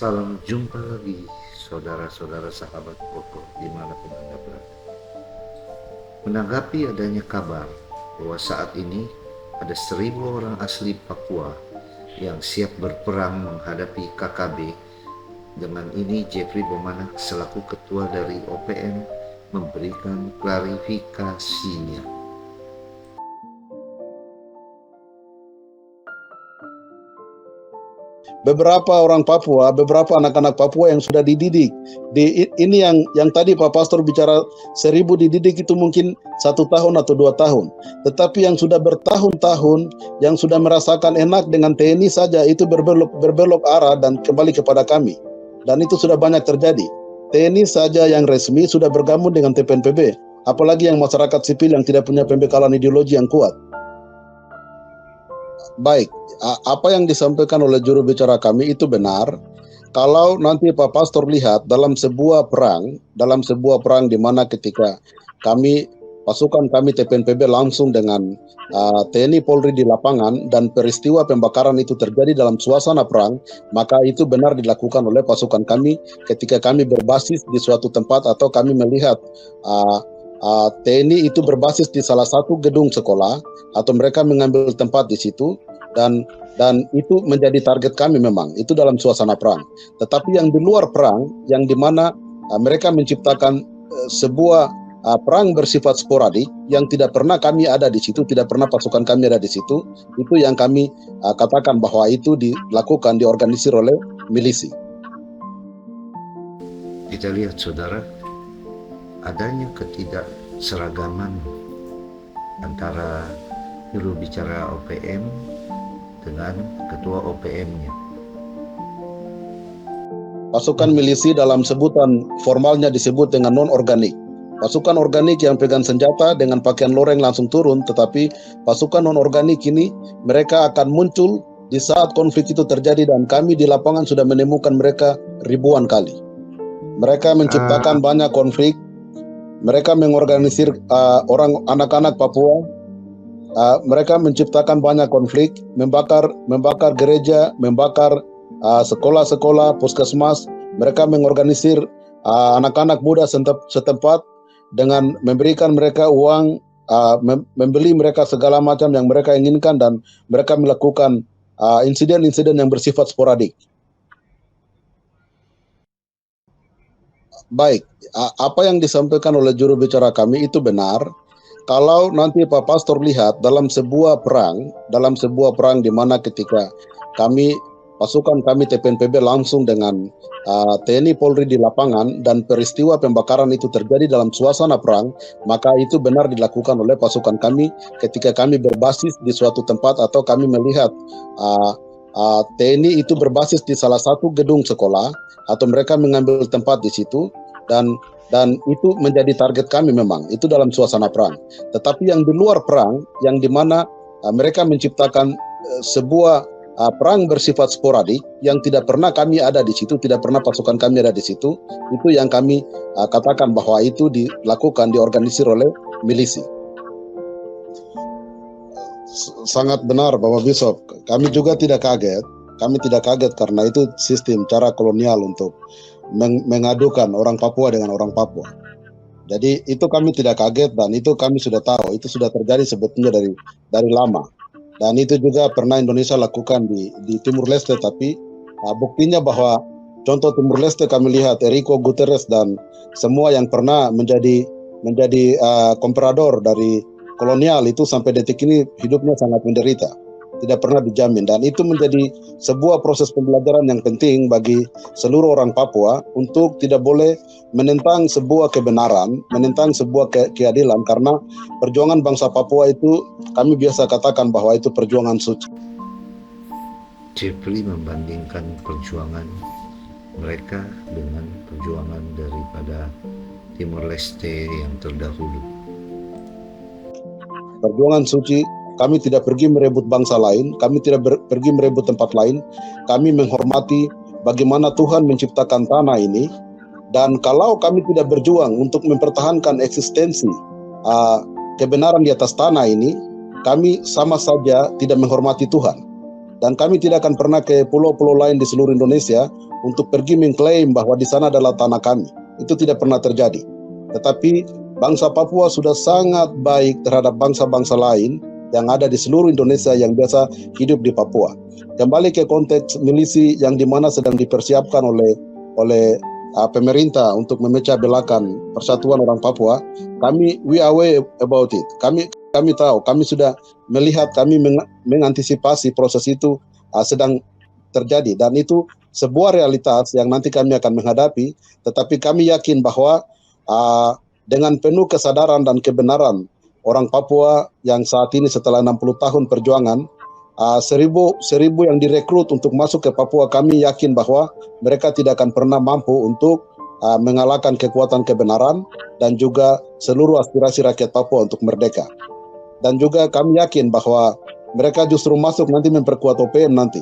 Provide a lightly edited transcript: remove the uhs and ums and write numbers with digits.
Salam jumpa lagi saudara-saudara sahabat kokoh dimanapun Anda berada. Menanggapi adanya kabar bahwa saat ini ada 1.000 orang asli Papua yang siap berperang menghadapi KKB. Dengan ini Jeffrey Bomanak selaku ketua dari OPM memberikan klarifikasinya. Beberapa orang Papua, beberapa anak-anak Papua yang sudah dididik. Ini yang tadi Pak Pastor bicara 1.000 dididik itu mungkin 1 tahun atau 2 tahun. Tetapi yang sudah bertahun-tahun, yang sudah merasakan enak dengan TNI saja itu berbelok arah dan kembali kepada kami. Dan itu sudah banyak terjadi. TNI saja yang resmi sudah bergabung dengan TPNPB. Apalagi yang masyarakat sipil yang tidak punya pembekalan ideologi yang kuat. Baik, apa yang disampaikan oleh juru bicara kami itu benar. Kalau nanti Pak Pastor lihat dalam sebuah perang di mana ketika pasukan kami TPNPB langsung dengan TNI Polri di lapangan dan peristiwa pembakaran itu terjadi dalam suasana perang, maka itu benar dilakukan oleh pasukan kami ketika kami berbasis di suatu tempat atau kami melihat TNI itu berbasis di salah satu gedung sekolah atau mereka mengambil tempat di situ dan itu menjadi target kami memang itu dalam suasana perang. Tetapi yang di luar perang yang dimana mereka menciptakan sebuah perang bersifat sporadik yang tidak pernah kami ada di situ, tidak pernah pasukan kami ada di situ, itu yang kami katakan bahwa itu dilakukan, diorganisir oleh milisi. Kita lihat saudara, adanya ketidakseragaman antara juru bicara OPM dengan ketua OPM-nya. Pasukan milisi dalam sebutan formalnya disebut dengan non-organik. Pasukan organik yang pegang senjata dengan pakaian loreng langsung turun, tetapi pasukan non-organik ini mereka akan muncul di saat konflik itu terjadi dan kami di lapangan sudah menemukan mereka ribuan kali. Mereka menciptakan banyak konflik. Mereka mengorganisir anak-anak Papua. Mereka menciptakan banyak konflik, membakar gereja, membakar sekolah-sekolah, puskesmas. Mereka mengorganisir anak-anak muda setempat dengan memberikan mereka uang, membeli mereka segala macam yang mereka inginkan dan mereka melakukan insiden-insiden yang bersifat sporadik. Baik, apa yang disampaikan oleh juru bicara kami itu benar. Kalau nanti Pak Pastor lihat dalam sebuah perang di mana ketika pasukan kami TPNPB langsung dengan TNI Polri di lapangan dan peristiwa pembakaran itu terjadi dalam suasana perang, maka itu benar dilakukan oleh pasukan kami ketika kami berbasis di suatu tempat atau kami melihat TNI itu berbasis di salah satu gedung sekolah atau mereka mengambil tempat di situ dan itu menjadi target kami memang itu dalam suasana perang. Tetapi yang di luar perang yang dimana mereka menciptakan sebuah perang bersifat sporadik yang tidak pernah kami ada di situ, tidak pernah pasukan kami ada di situ, itu yang kami katakan bahwa itu dilakukan, diorganisir oleh milisi. Sangat benar Bapak Bishop, kami juga tidak kaget. Kami tidak kaget karena itu sistem cara kolonial untuk mengadukan orang Papua dengan orang Papua. Jadi itu kami tidak kaget dan itu kami sudah tahu, itu sudah terjadi sebetulnya dari lama. Dan itu juga pernah Indonesia lakukan di Timur Leste, tapi buktinya bahwa contoh Timur Leste kami lihat Enrique Guterres dan semua yang pernah menjadi komprador dari kolonial itu sampai detik ini hidupnya sangat menderita. Tidak pernah dijamin dan itu menjadi sebuah proses pembelajaran yang penting bagi seluruh orang Papua untuk tidak boleh menentang sebuah kebenaran, menentang sebuah keadilan karena perjuangan bangsa Papua itu kami biasa katakan bahwa itu perjuangan suci. Jeffrey membandingkan perjuangan mereka dengan perjuangan daripada Timor Leste yang terdahulu. Perjuangan suci. Kami tidak pergi merebut bangsa lain, kami tidak pergi merebut tempat lain. Kami menghormati bagaimana Tuhan menciptakan tanah ini. Dan kalau kami tidak berjuang untuk mempertahankan eksistensi kebenaran di atas tanah ini, kami sama saja tidak menghormati Tuhan. Dan kami tidak akan pernah ke pulau-pulau lain di seluruh Indonesia untuk pergi mengklaim bahwa di sana adalah tanah kami. Itu tidak pernah terjadi. Tetapi bangsa Papua sudah sangat baik terhadap bangsa-bangsa lain yang ada di seluruh Indonesia yang biasa hidup di Papua. Kembali ke konteks milisi yang dimana sedang dipersiapkan oleh pemerintah untuk memecah belakan persatuan orang Papua, we are aware about it. Kami tahu, kami sudah melihat, kami mengantisipasi proses itu sedang terjadi, dan itu sebuah realitas yang nanti kami akan menghadapi. Tetapi kami yakin bahwa dengan penuh kesadaran dan kebenaran orang Papua yang saat ini setelah 60 tahun perjuangan, 1000 yang direkrut untuk masuk ke Papua, kami yakin bahwa mereka tidak akan pernah mampu untuk mengalahkan kekuatan kebenaran dan juga seluruh aspirasi rakyat Papua untuk merdeka. Dan juga kami yakin bahwa mereka justru masuk nanti memperkuat OPM nanti.